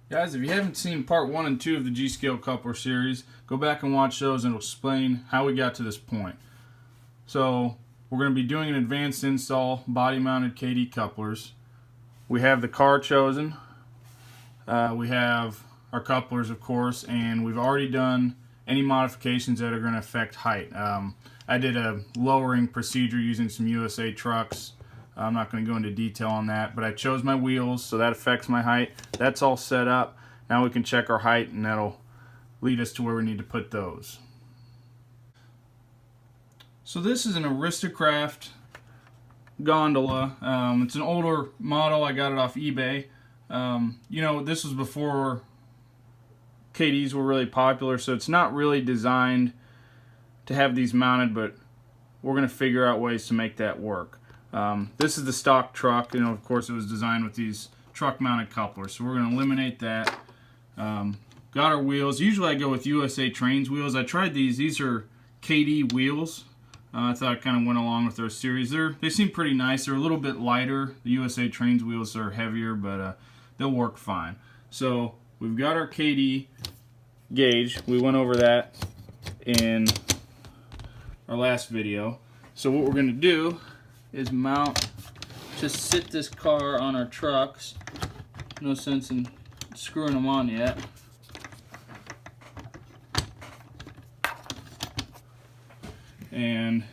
Guys, if you haven't seen part 1 and 2 of the G-Scale coupler series, go back and watch those and it'll explain how we got to this point. So, we're going to be doing an advanced install body-mounted Kadee couplers. We have the car chosen. We have our couplers, of course, and we've already done any modifications that are going to affect height. I did a lowering procedure using some USA trucks. I'm not going to go into detail on that, but I chose my wheels, so that affects my height. That's all set up. Now we can check our height, and that'll lead us to where we need to put those. So this is an Aristocraft gondola. It's an older model. I got it off eBay. You know, this was before Kadees were really popular, so it's not really designed to have these mounted, but we're going to figure out ways to make that work. This is the stock truck. You know, of course, it was designed with these truck-mounted couplers, so we're going to eliminate that. Got our wheels. Usually I go with USA Trains wheels. I tried these. These are Kadee wheels. I thought it kind of went along with their series. They seem pretty nice. They're a little bit lighter. The USA Trains wheels are heavier, but they'll work fine. So we've got our Kadee gauge. We went over that in our last video. So what we're going to do is just sit this car on our trucks. No sense in screwing them on yet. And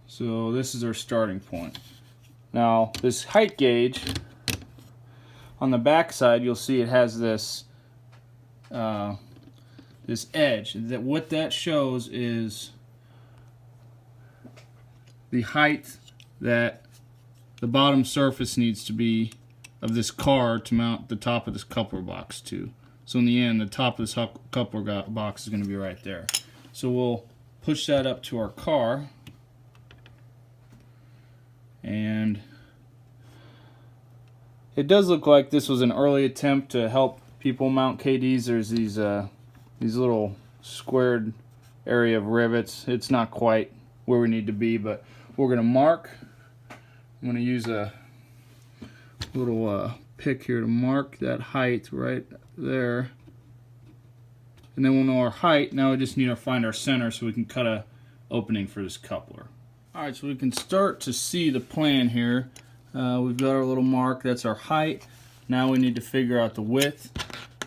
so this is our starting point. Now this height gauge on the back side, you'll see it has this this edge. What that shows is the height that the bottom surface needs to be of this car to mount the top of this coupler box to. So in the end, the top of this coupler box is going to be right there. So we'll push that up to our car, and it does look like this was an early attempt to help people mount Kadees. There's these little squared area of rivets. It's not quite where we need to be, but we're going to mark. I'm going to use a little pick here to mark that height right there. And then we'll know our height. Now we just need to find our center so we can cut a opening for this coupler. Alright, so we can start to see the plan here. We've got our little mark. That's our height. Now we need to figure out the width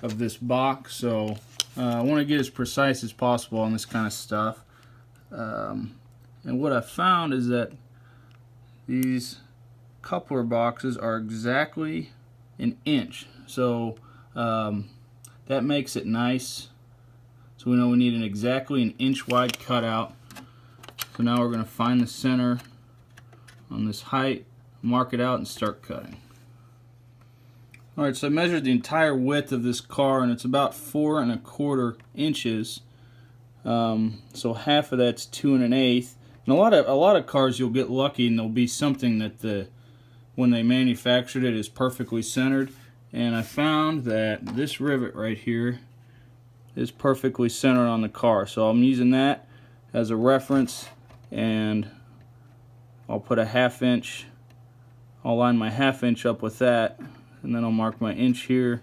of this box. So I want to get as precise as possible on this kind of stuff. And what I found is that these coupler boxes are exactly an inch. So that makes it nice. So we know we need exactly an inch wide cutout. So now we're going to find the center on this height, mark it out, and start cutting. Alright, so I measured the entire width of this car, and it's about 4 1/4 inches. So half of that's 2 1/8. And a lot of cars you'll get lucky and there'll be something that when they manufactured it is perfectly centered. And I found that this rivet right here is perfectly centered on the car. So I'm using that as a reference, and I'll put a 1/2 inch. I'll line my 1/2 inch up with that, and then I'll mark my inch here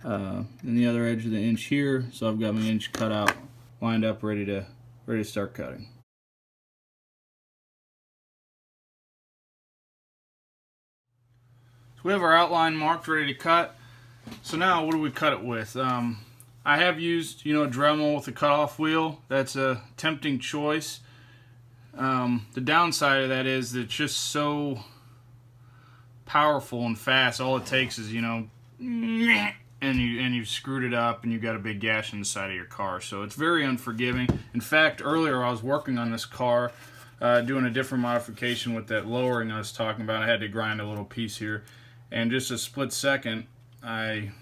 and the other edge of the inch here. So I've got my inch cut out, lined up, ready to start cutting. So we have our outline marked, ready to cut. So now what do we cut it with? I have used, you know, a Dremel with a cutoff wheel. That's a tempting choice. The downside of that is that it's just so powerful and fast. All it takes is, you know, and you've screwed it up and you've got a big gash in the side of your car. So it's very unforgiving. In fact, earlier I was working on this car, doing a different modification with that lowering I was talking about. I had to grind a little piece here, and just a split second I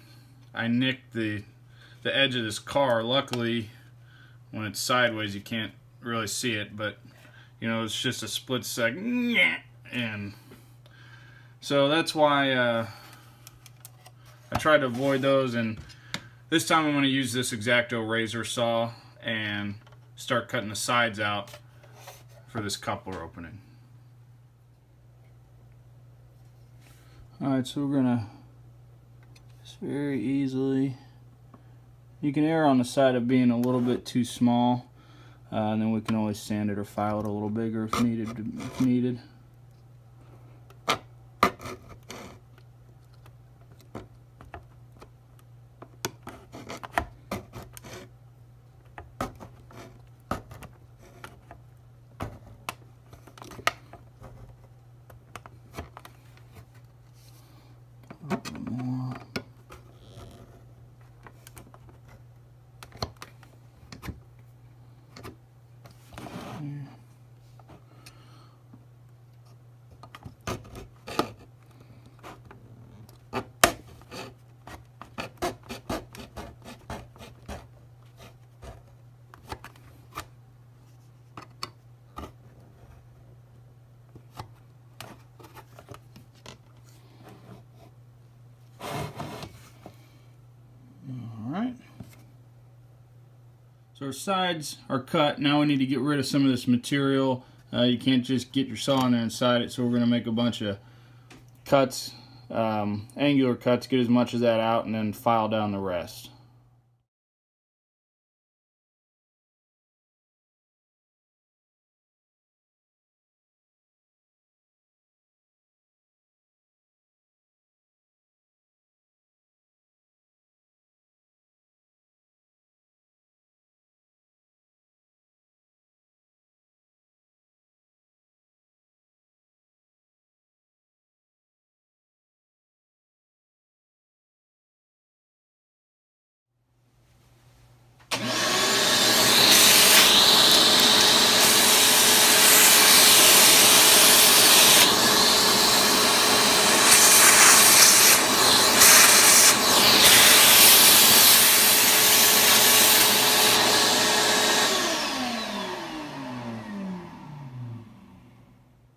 nicked the edge of this car. Luckily, when it's sideways you can't really see it, but you know, it's just a split second, and so that's why I try to avoid those. And this time I'm going to use this X-Acto razor saw and start cutting the sides out for this coupler opening. Alright, so we're gonna just very easily, you can err on the side of being a little bit too small, and then we can always sand it or file it a little bigger if needed. Alright. So our sides are cut. Now we need to get rid of some of this material. You can't just get your saw in there inside it, so we're going to make a bunch of cuts, angular cuts, get as much of that out, and then file down the rest.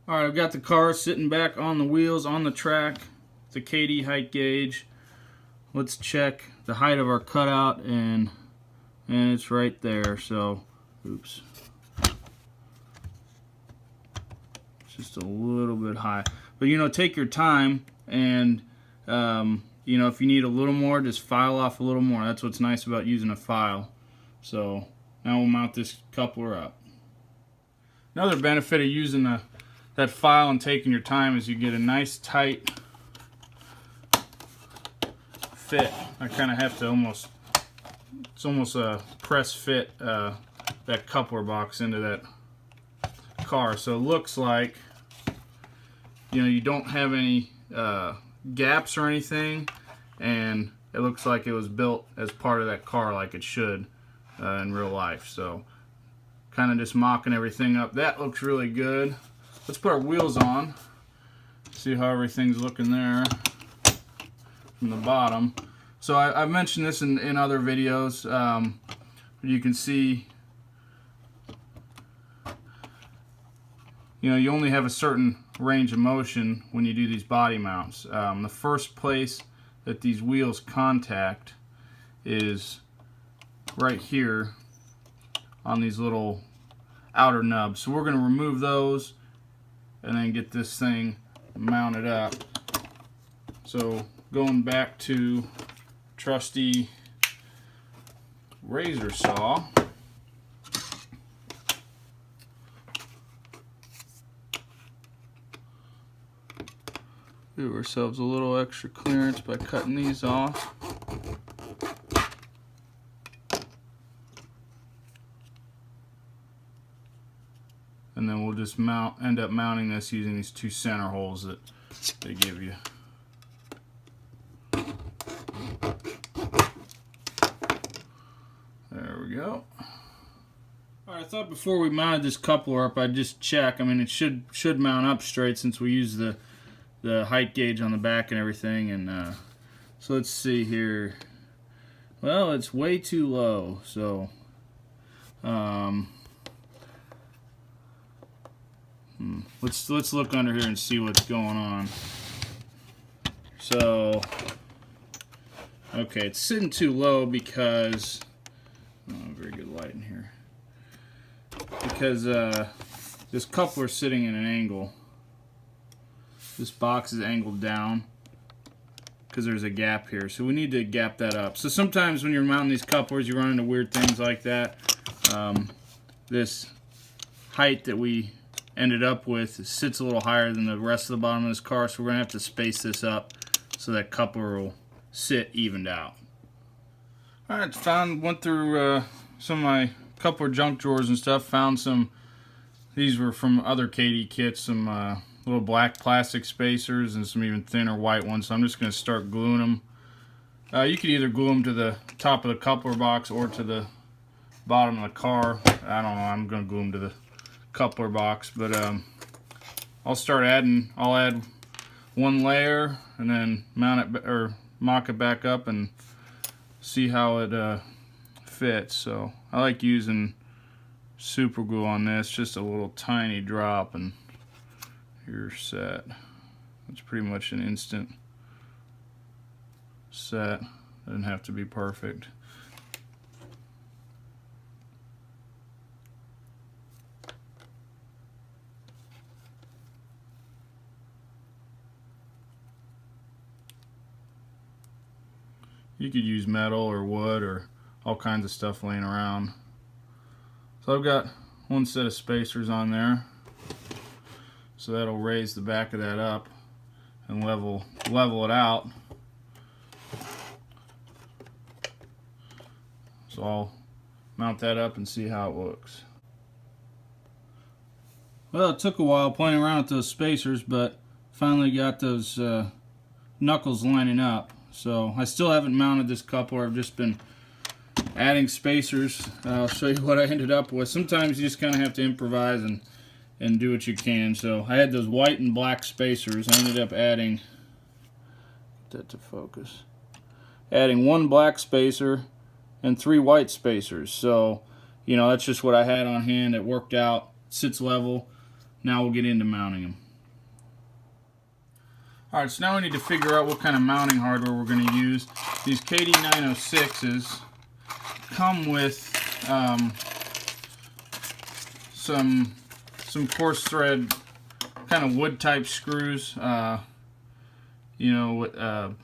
Alright, I've got the car sitting back on the wheels on the track. It's a Kadee height gauge. Let's check the height of our cutout, and it's right there. So, oops. It's just a little bit high. But you know, take your time, and you know, if you need a little more, just file off a little more. That's what's nice about using a file. So now we'll mount this coupler up. Another benefit of using that file and taking your time is you get a nice tight fit. I kind of have to it's almost a press fit that coupler box into that car, so it looks like, you know, you don't have any gaps or anything, and it looks like it was built as part of that car like it should in real life. So kind of just mocking everything up. That looks really good. Let's put our wheels on, see how everything's looking there from the bottom. So I've mentioned this in other videos. You can see, you know, you only have a certain range of motion when you do these body mounts. The first place that these wheels contact is right here on these little outer nubs. So we're going to remove those and then get this thing mounted up. So going back to trusty razor saw, give ourselves a little extra clearance by cutting these off. And then we'll just end up mounting this using these two center holes that they give you. There we go. Alright, I thought before we mounted this coupler up, I'd just check. I mean, it should mount up straight since we use the height gauge on the back and everything. And so let's see here. Well, it's way too low. So let's look under here and see what's going on. So, okay, it's sitting too low because, very good light in here, because this coupler is sitting in an angle. This box is angled down, because there's a gap here. So we need to gap that up. So sometimes when you're mounting these couplers, you run into weird things like that. This height that we ended up with sits a little higher than the rest of the bottom of this car, so we're going to have to space this up so that coupler will sit evened out. Alright, went through some of my coupler junk drawers and stuff, found some, these were from other Kadee kits, some little black plastic spacers and some even thinner white ones, so I'm just going to start gluing them. You could either glue them to the top of the coupler box or to the bottom of the car. I don't know, I'm going to glue them to the coupler box, but I'll add one layer and then mount it or mock it back up and see how it fits. So I like using super glue on this, just a little tiny drop, and you're set. It's pretty much an instant set. Doesn't have to be perfect. You could use metal or wood or all kinds of stuff laying around. So I've got one set of spacers on there, so that'll raise the back of that up and level it out. So I'll mount that up and see how it looks. Well, it took a while playing around with those spacers, but finally got those knuckles lining up. So I still haven't mounted this coupler. I've just been adding spacers. I'll show you what I ended up with. Sometimes you just kind of have to improvise and do what you can. So I had those white and black spacers. I ended up adding, get that to focus, adding one black spacer and 3 white spacers. So, you know, that's just what I had on hand. It worked out, sits level. Now we'll get into mounting them. Alright, so now we need to figure out what kind of mounting hardware we're going to use. These Kadee 906s come with some coarse thread kind of wood type screws, you know, that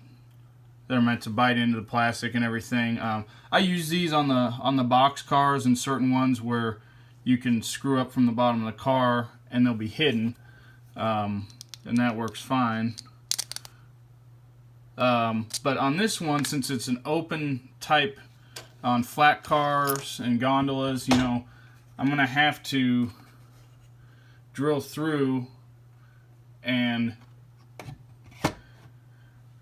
are meant to bite into the plastic and everything. I use these on the box cars and certain ones where you can screw up from the bottom of the car and they'll be hidden, and that works fine. But on this one, since it's an open type on flat cars and gondolas, you know, I'm going to have to drill through, and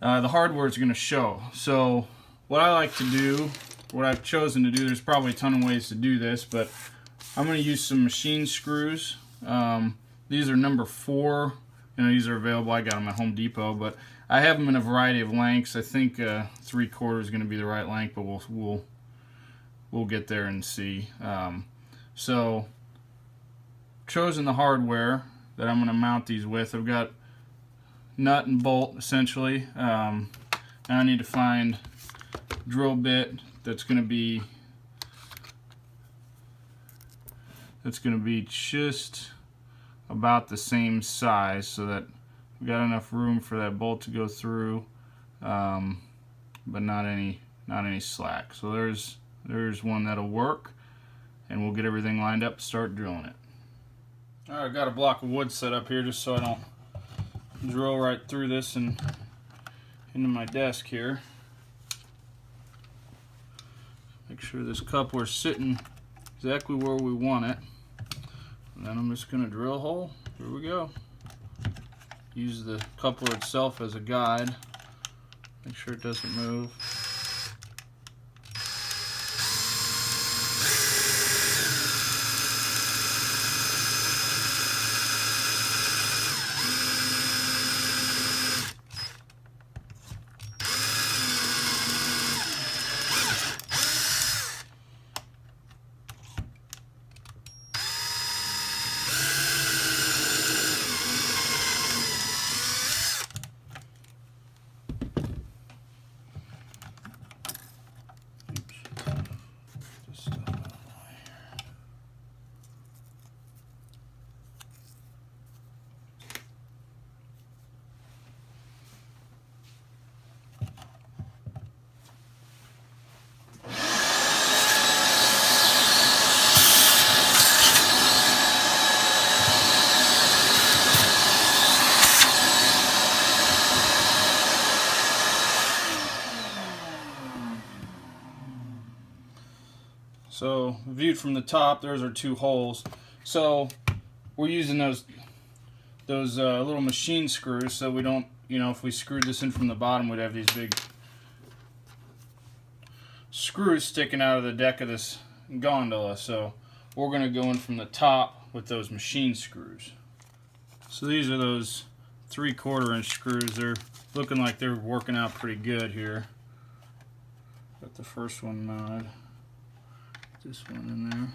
the hardware is going to show. So what I like to do, what I've chosen to do, there's probably a ton of ways to do this, but I'm going to use some machine screws. These are number 4. You know, these are available. I got them at Home Depot, but I have them in a variety of lengths. I think 3/4 is going to be the right length, but we'll get there and see. So, chosen the hardware that I'm going to mount these with. I've got nut and bolt essentially. Now I need to find a drill bit that's going to be just about the same size, so that we got enough room for that bolt to go through, but not any slack. So there's one that'll work, and we'll get everything lined up, start drilling it. All right, I've got a block of wood set up here just so I don't drill right through this and into my desk here. Make sure this coupler's sitting exactly where we want it. And then I'm just going to drill a hole. Here we go. Use the coupler itself as a guide. Make sure it doesn't move. So viewed from the top, there's our two holes. So we're using those little machine screws, so we don't, you know, if we screwed this in from the bottom, we'd have these big screws sticking out of the deck of this gondola. So we're going to go in from the top with those machine screws. So these are those 3/4 inch screws. They're looking like they're working out pretty good here. Got the first one mounted. This one in there.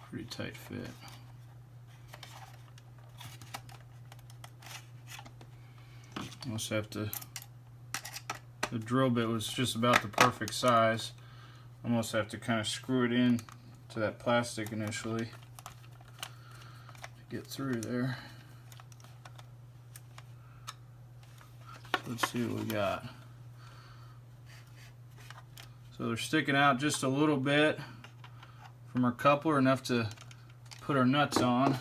Pretty tight fit. Almost have to. The drill bit was just about the perfect size. Almost have to kind of screw it in to that plastic initially to get through there. Let's see what we got. So they're sticking out just a little bit from our coupler, enough to put our nuts on.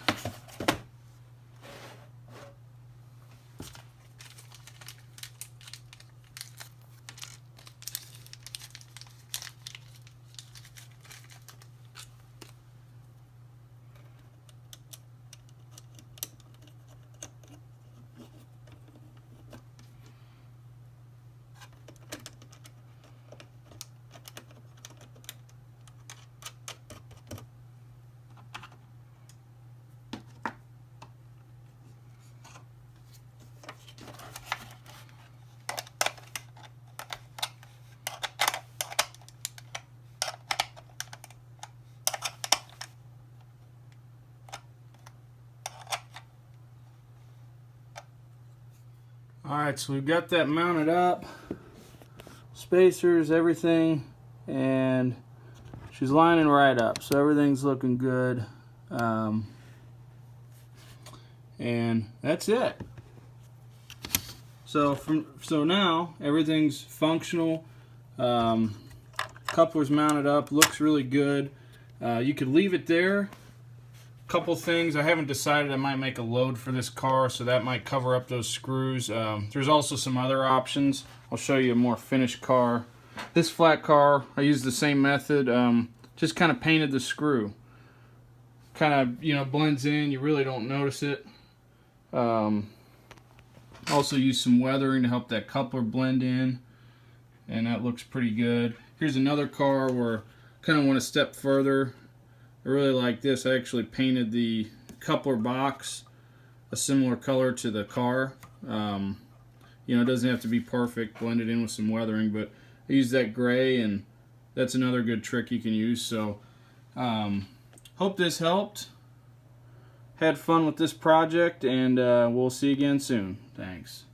Alright, so we've got that mounted up, spacers, everything, and she's lining right up, so everything's looking good. And that's it. So now everything's functional. Coupler's mounted up, looks really good. You could leave it there. Couple things, I haven't decided. I might make a load for this car, so that might cover up those screws. There's also some other options. I'll show you a more finished car. This flat car, I used the same method. Just kind of painted the screw. Kind of, you know, blends in. You really don't notice it. Also used some weathering to help that coupler blend in, and that looks pretty good. Here's another car where I kind of want to step further. I really like this. I actually painted the coupler box a similar color to the car. You know, it doesn't have to be perfect, blended in with some weathering, but I used that gray, and that's another good trick you can use. So hope this helped. Had fun with this project, and we'll see you again soon. Thanks.